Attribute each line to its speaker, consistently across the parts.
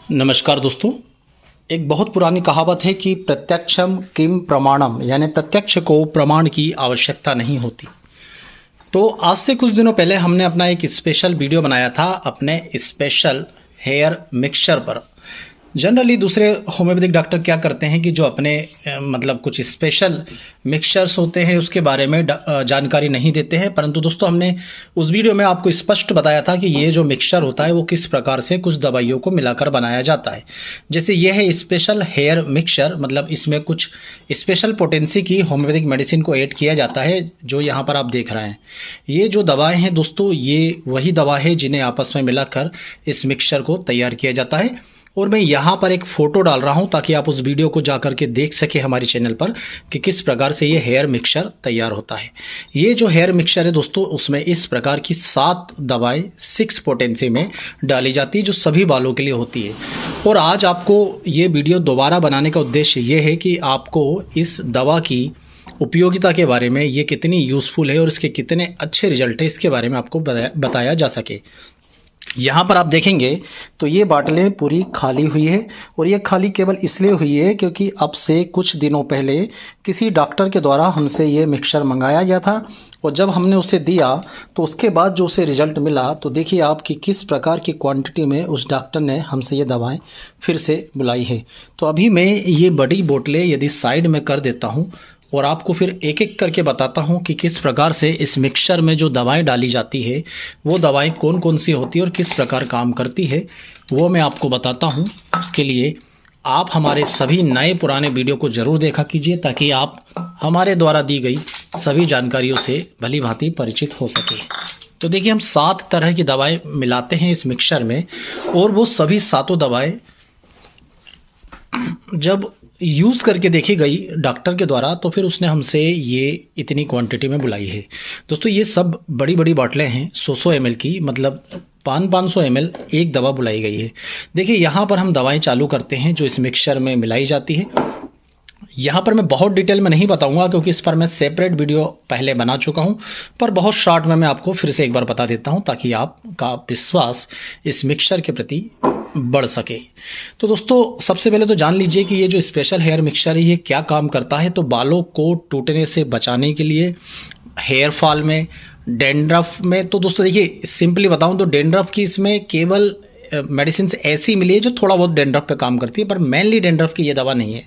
Speaker 1: नमस्कार दोस्तों। एक बहुत पुरानी कहावत है कि प्रत्यक्षम किम प्रमाणम, यानी प्रत्यक्ष को प्रमाण की आवश्यकता नहीं होती। तो आज से कुछ दिनों पहले हमने अपना एक स्पेशल वीडियो बनाया था अपने स्पेशल हेयर मिक्सचर पर। जनरली दूसरे होम्योपैथिक डॉक्टर क्या करते हैं कि जो अपने मतलब कुछ स्पेशल मिक्सचर्स होते हैं उसके बारे में जानकारी नहीं देते हैं, परंतु दोस्तों हमने उस वीडियो में आपको स्पष्ट बताया था कि ये जो मिक्सचर होता है वो किस प्रकार से कुछ दवाइयों को मिलाकर बनाया जाता है। जैसे ये है स्पेशल हेयर मिक्सचर, मतलब इसमें कुछ स्पेशल पोटेंसी की होम्योपैथिक मेडिसिन को ऐड किया जाता है। जो यहाँ पर आप देख रहे हैं ये जो दवाएँ हैं दोस्तों, ये वही दवा है जिन्हें आपस में मिलाकर इस मिक्सचर को तैयार किया जाता है। और मैं यहाँ पर एक फ़ोटो डाल रहा हूँ ताकि आप उस वीडियो को जा कर के देख सके हमारे चैनल पर कि किस प्रकार से ये हेयर मिक्सचर तैयार होता है। ये जो हेयर मिक्सचर है दोस्तों, उसमें इस प्रकार की 7 दवाएं 6 पोटेंसी में डाली जाती है जो सभी बालों के लिए होती है। और आज आपको ये वीडियो दोबारा बनाने का उद्देश्य ये है कि आपको इस दवा की उपयोगिता के बारे में, ये कितनी यूज़फुल है और इसके कितने अच्छे रिजल्ट है, इसके बारे में आपको बताया जा सके। यहाँ पर आप देखेंगे तो ये बाटलें पूरी खाली हुई है, और ये खाली केवल इसलिए हुई है क्योंकि अब से कुछ दिनों पहले किसी डॉक्टर के द्वारा हमसे ये मिक्सचर मंगाया गया था, और जब हमने उसे दिया तो उसके बाद जो उसे रिज़ल्ट मिला तो देखिए आप कि किस प्रकार की क्वांटिटी में उस डॉक्टर ने हमसे ये दवाएं फिर से बुलाई है। तो अभी मैं ये बड़ी बोतलें यदि साइड में कर देता हूँ और आपको फिर एक एक करके बताता हूँ कि किस प्रकार से इस मिक्सचर में जो दवाएं डाली जाती है वो दवाएं कौन कौन सी होती है और किस प्रकार काम करती है, वो मैं आपको बताता हूँ। उसके लिए आप हमारे सभी नए पुराने वीडियो को ज़रूर देखा कीजिए ताकि आप हमारे द्वारा दी गई सभी जानकारियों से भली भांति परिचित हो सके। तो देखिए हम 7 तरह की दवाएँ मिलाते हैं इस मिक्सचर में, और वो सभी 7 दवाएँ जब यूज़ करके देखी गई डॉक्टर के द्वारा तो फिर उसने हमसे ये इतनी क्वांटिटी में बुलाई है। दोस्तों ये सब बड़ी बड़ी बॉटलें हैं 100 ml की, मतलब 500 ml एक दवा बुलाई गई है। देखिए यहाँ पर हम दवाएं चालू करते हैं जो इस मिक्सचर में मिलाई जाती है। यहाँ पर मैं बहुत डिटेल में नहीं बताऊंगा क्योंकि इस पर मैं सेपरेट वीडियो पहले बना चुका हूँ, पर बहुत शॉर्ट में मैं आपको फिर से एक बार बता देता हूँ ताकि आपका विश्वास इस मिक्सचर के प्रति बढ़ सके। तो दोस्तों सबसे पहले तो जान लीजिए कि ये जो स्पेशल हेयर मिक्सचर है ये क्या काम करता है। तो बालों को टूटने से बचाने के लिए, हेयर फॉल में, डैंड्रफ में, तो दोस्तों देखिए सिंपली बताऊं तो डैंड्रफ की इसमें केवल मेडिसिन ऐसी मिली है जो थोड़ा बहुत डैंड्रफ पे काम करती है, पर मेनली डैंड्रफ की ये दवा नहीं है।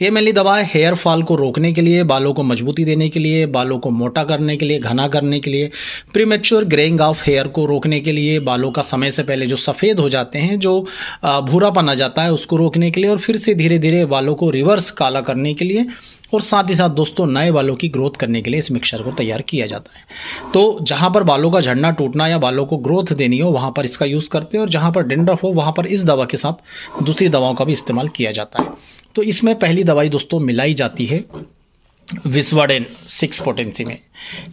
Speaker 1: ये मेनली दवा है हेयर फॉल को रोकने के लिए, बालों को मजबूती देने के लिए, बालों को मोटा करने के लिए, घना करने के लिए, प्रीमेच्योर ग्रेइंग ऑफ हेयर को रोकने के लिए, बालों का समय से पहले जो सफ़ेद हो जाते हैं, जो भूरापन आ जाता है उसको रोकने के लिए, और फिर से धीरे धीरे बालों को रिवर्स काला करने के लिए, और साथ ही साथ दोस्तों नए बालों की ग्रोथ करने के लिए इस मिक्सचर को तैयार किया जाता है। तो जहाँ पर बालों का झड़ना टूटना या बालों को ग्रोथ देनी हो वहाँ पर इसका यूज़ करते हैं, और जहाँ पर डैंड्रफ हो वहाँ पर इस दवा के साथ दूसरी दवाओं का भी इस्तेमाल किया जाता है। तो इसमें पहली दवाई दोस्तों मिलाई जाती है विस्वाडेन 6 पोटेंसी में।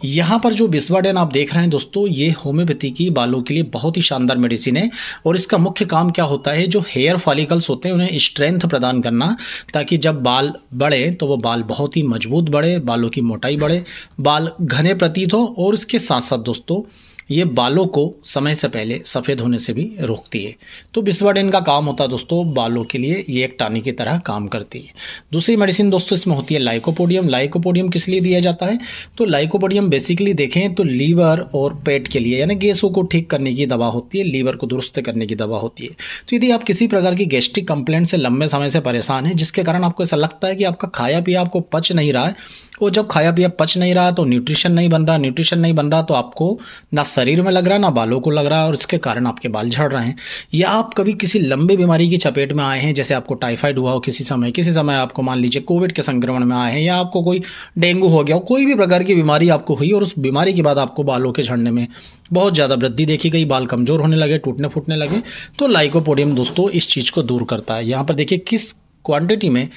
Speaker 1: यहाँ पर जो विस्वाडेन आप देख रहे हैं दोस्तों, ये होम्योपैथी की बालों के लिए बहुत ही शानदार मेडिसिन है, और इसका मुख्य काम क्या होता है, जो हेयर फॉलिकल्स होते हैं उन्हें स्ट्रेंथ प्रदान करना, ताकि जब बाल बढ़े तो वो बाल बहुत ही मजबूत बढ़े, बालों की मोटाई बढ़े, बाल घने प्रतीत हो, और इसके साथ साथ दोस्तों ये बालों को समय से पहले सफ़ेद होने से भी रोकती है। तो विस्वाडेन का काम होता है दोस्तों बालों के लिए ये एक टानी की तरह काम करती है। दूसरी मेडिसिन दोस्तों इसमें होती है लाइकोपोडियम। लाइकोपोडियम किस लिए दिया जाता है, तो लाइकोपोडियम बेसिकली देखें तो लीवर और पेट के लिए, यानी गैसों को ठीक करने की दवा होती है, लीवर को दुरुस्त करने की दवा होती है। तो यदि आप किसी प्रकार की गैस्ट्रिक कंप्लेंट से लंबे समय से परेशान हैं, जिसके कारण आपको ऐसा लगता है कि आपका खाया पिया आपको पच नहीं रहा है, और जब खाया पिया पच नहीं रहा तो न्यूट्रिशन नहीं बन रहा, तो आपको ना शरीर में लग रहा है ना बालों को लग रहा है, और इसके कारण आपके बाल झड़ रहे हैं, या आप कभी किसी लंबी बीमारी की चपेट में आए हैं, जैसे आपको टाइफाइड हुआ हो किसी समय आपको मान लीजिए कोविड के संक्रमण में आए हैं, या आपको कोई डेंगू हो गया हो, कोई भी प्रकार की बीमारी आपको हुई और उस बीमारी के बाद आपको बालों के झड़ने में बहुत ज़्यादा वृद्धि देखी गई, बाल कमज़ोर होने लगे, टूटने फूटने लगे, तो लाइकोपोडियम दोस्तों इस चीज़ को दूर करता है। यहाँ पर देखिए किस क्वांटिटी में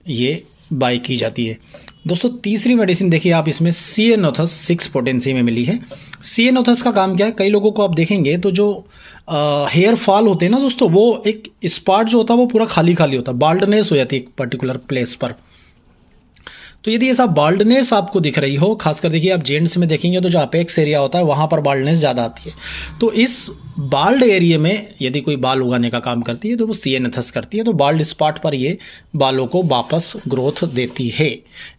Speaker 1: ये बाई की जाती है। दोस्तों तीसरी मेडिसिन देखिए आप, इसमें सिएनोथस 6 पोटेंसी में मिली है। सिएनोथस का काम क्या है, कई लोगों को आप देखेंगे तो जो हेयर फॉल होते हैं ना दोस्तों, वो एक स्पॉट जो होता है वो पूरा खाली खाली होता है, बाल्डनेस हो जाती है एक पर्टिकुलर प्लेस पर। तो यदि ऐसा बाल्डनेस आपको दिख रही हो, खासकर देखिए आप जेंट्स में देखेंगे तो जो अपेक्स एरिया होता है वहाँ पर बाल्डनेस ज़्यादा आती है। तो इस बाल्ड एरिया में यदि कोई बाल उगाने का काम करती है तो वो सिएनेथस करती है, तो बाल्ड स्पॉट पर ये बालों को वापस ग्रोथ देती है।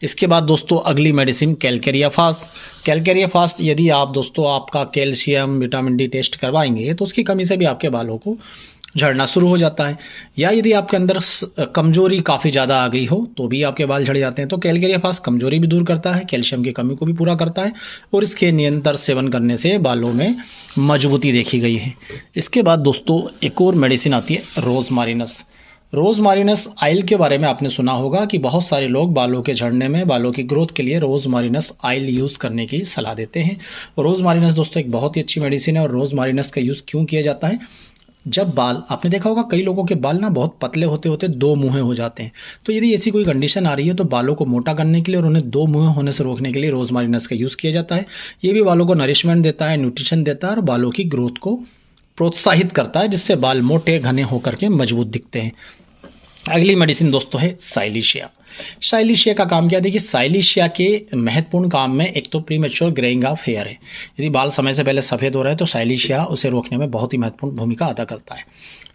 Speaker 1: इसके बाद दोस्तों अगली medicine Calcarea fast. Calcarea fast यदि आप दोस्तों आपका कैल्शियम विटामिन डी टेस्ट करवाएंगे तो उसकी कमी से भी आपके बालों को झड़ना शुरू हो जाता है, या यदि आपके अंदर कमजोरी काफ़ी ज़्यादा आ गई हो तो भी आपके बाल झड़ जाते हैं। तो कैलकेरिया फास्ट कमजोरी भी दूर करता है, कैल्शियम की कमी को भी पूरा करता है और इसके निरंतर सेवन करने से बालों में मजबूती देखी गई है। इसके बाद दोस्तों एक और मेडिसिन आती है रोज़मारिनस। रोज़मारिनस आयल के बारे में आपने सुना होगा कि बहुत सारे लोग बालों के झड़ने में, बालों की ग्रोथ के लिए रोज़मारिनस आयल यूज़ करने की सलाह देते हैं। रोज़मारिनस दोस्तों एक बहुत ही अच्छी मेडिसिन है। और रोज़मारिनस का यूज़ क्यों किया जाता है? जब बाल, आपने देखा होगा कई लोगों के बाल ना बहुत पतले होते होते दो मुँहे हो जाते हैं, तो यदि ऐसी कोई कंडीशन आ रही है तो बालों को मोटा करने के लिए और उन्हें दो मुँहे होने से रोकने के लिए रोज़मारिनस का यूज़ किया जाता है। ये भी बालों को नरिशमेंट देता है, न्यूट्रिशन देता है और बालों की ग्रोथ को प्रोत्साहित करता है, जिससे बाल मोटे घने होकर के मजबूत दिखते हैं। अगली मेडिसिन दोस्तों है साइलिशिया। साइलिशिया का काम क्या है? देखिए साइलिशिया के महत्वपूर्ण काम में एक तो प्रीमेच्योर ग्रेइंग ऑफ हेयर है। यदि बाल समय से पहले सफ़ेद हो रहे हैं तो साइलिशिया उसे रोकने में बहुत ही महत्वपूर्ण भूमिका अदा करता है।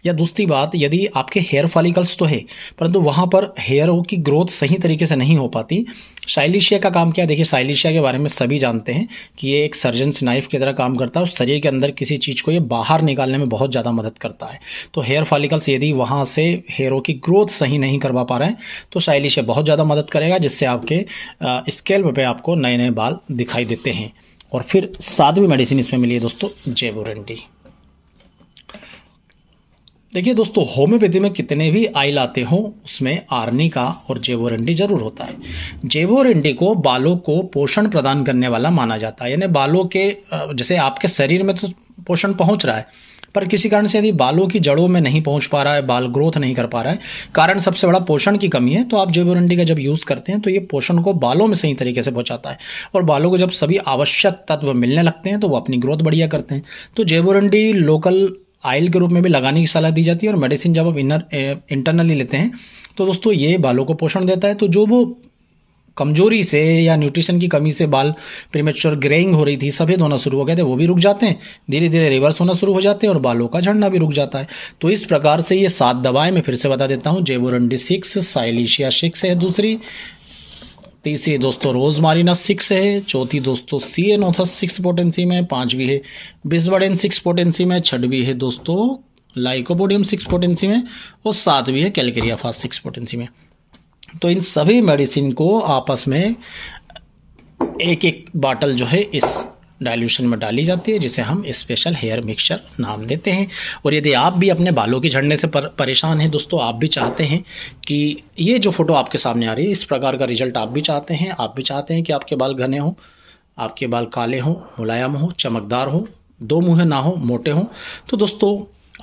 Speaker 1: या दूसरी बात, यदि आपके हेयर फॉलिकल्स तो है परंतु वहाँ पर हेयरों की ग्रोथ सही तरीके से नहीं हो पाती, साइलिशिया का काम क्या है? देखिए साइलिशिया के बारे में सभी जानते हैं कि ये एक सर्जन्स नाइफ की तरह काम करता है और शरीर के अंदर किसी चीज़ को ये बाहर निकालने में बहुत ज़्यादा मदद करता है। तो हेयर फॉलिकल्स यदि वहाँ से हेयरों की ग्रोथ सही नहीं करवा पा रहे हैं तो साइलिशिया बहुत ज़्यादा मदद करेगा, जिससे आपके स्कैल्प पे आपको नए नए बाल दिखाई देते हैं। और फिर सातवीं मेडिसिन इसमें मिली है दोस्तों जेबोरेंडी। देखिए दोस्तों होम्योपैथी में कितने भी आयल आते हों उसमें आर्निका और जेबोरेंडी जरूर होता है। जेबोरेंडी को बालों को पोषण प्रदान करने वाला माना जाता है, यानी बालों के जैसे आपके शरीर में तो पोषण पहुंच रहा है पर किसी कारण से यदि बालों की जड़ों में नहीं पहुंच पा रहा है, बाल ग्रोथ नहीं कर पा रहा है, कारण सबसे बड़ा पोषण की कमी है, तो आप जेबोरेंडी का जब यूज़ करते हैं तो ये पोषण को बालों में सही तरीके से पहुंचाता है और बालों को जब सभी आवश्यक तत्व मिलने लगते हैं तो वो अपनी ग्रोथ बढ़िया करते हैं। तो जेबोरेंडी लोकल आयल के रूप में भी लगाने की सलाह दी जाती है और मेडिसिन जब आप इंटरनली लेते हैं तो दोस्तों ये बालों को पोषण देता है। तो जो वो कमजोरी से या न्यूट्रिशन की कमी से बाल प्रीमेच्योर ग्रेइंग हो रही थी, सफ़ेद होना शुरू हो गए थे, वो भी रुक जाते हैं, धीरे धीरे रिवर्स होना शुरू हो जाते हैं और बालों का झड़ना भी रुक जाता है। तो इस प्रकार से ये 7 दवाएं मैं फिर से बता देता हूँ। जेबोरेंडी 6, साइलिशिया 6 है दूसरी, तीसरी दोस्तों रोज़मारिनस 6 है, चौथी दोस्तों सिएनोथस 6 पोटेंसी में, 5वीं है बिस्बडेन 6 पोटेंसी में, 6वीं है दोस्तों लाइकोपोडियम 6 पोटेंसी में और 7वीं है कैलकेरिया फास्ट 6 पोटेंसी में। तो इन सभी मेडिसिन को आपस में एक एक बाटल जो है इस डाइल्यूशन में डाली जाती है, जिसे हम स्पेशल हेयर मिक्सचर नाम देते हैं। और यदि आप भी अपने बालों के झड़ने से परेशान हैं दोस्तों, आप भी चाहते हैं कि ये जो फोटो आपके सामने आ रही है इस प्रकार का रिजल्ट आप भी चाहते हैं, आप भी चाहते हैं कि आपके बाल घने हों, आपके बाल काले हों, मुलायम हो, चमकदार हो, दो मुँहे ना हो, मोटे हों, तो दोस्तों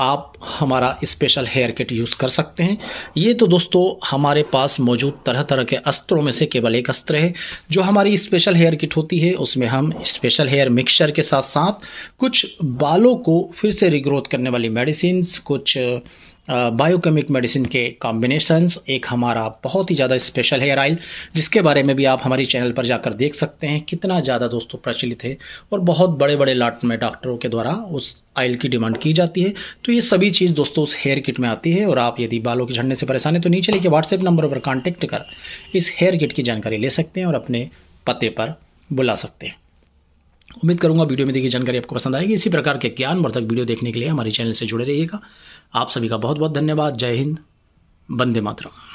Speaker 1: आप हमारा स्पेशल हेयर किट यूज़ कर सकते हैं। ये तो दोस्तों हमारे पास मौजूद तरह तरह के अस्त्रों में से केवल एक अस्त्र है। जो हमारी स्पेशल हेयर किट होती है उसमें हम स्पेशल हेयर मिक्सचर के साथ साथ कुछ बालों को फिर से रिग्रोथ करने वाली मेडिसिन्स, कुछ बायोकेमिक मेडिसिन के कॉम्बिनेशंस, एक हमारा बहुत ही ज़्यादा स्पेशल हेयर ऑयल जिसके बारे में भी आप हमारी चैनल पर जाकर देख सकते हैं कितना ज़्यादा दोस्तों प्रचलित है और बहुत बड़े बड़े लाट में डॉक्टरों के द्वारा उस ऑयल की डिमांड की जाती है। तो ये सभी चीज़ दोस्तों उस हेयर किट में आती है और आप यदि बालों के झड़ने से परेशान है तो नीचे लिखे व्हाट्सएप नंबर पर कॉन्टैक्ट कर इस हेयर किट की जानकारी ले सकते हैं और अपने पते पर बुला सकते हैं। उम्मीद करूंगा वीडियो में देखी जानकारी आपको पसंद आएगी। इसी प्रकार के ज्ञानवर्धक वीडियो देखने के लिए हमारे चैनल से जुड़े रहिएगा। आप सभी का बहुत बहुत धन्यवाद। जय हिंद, वंदे मातरम।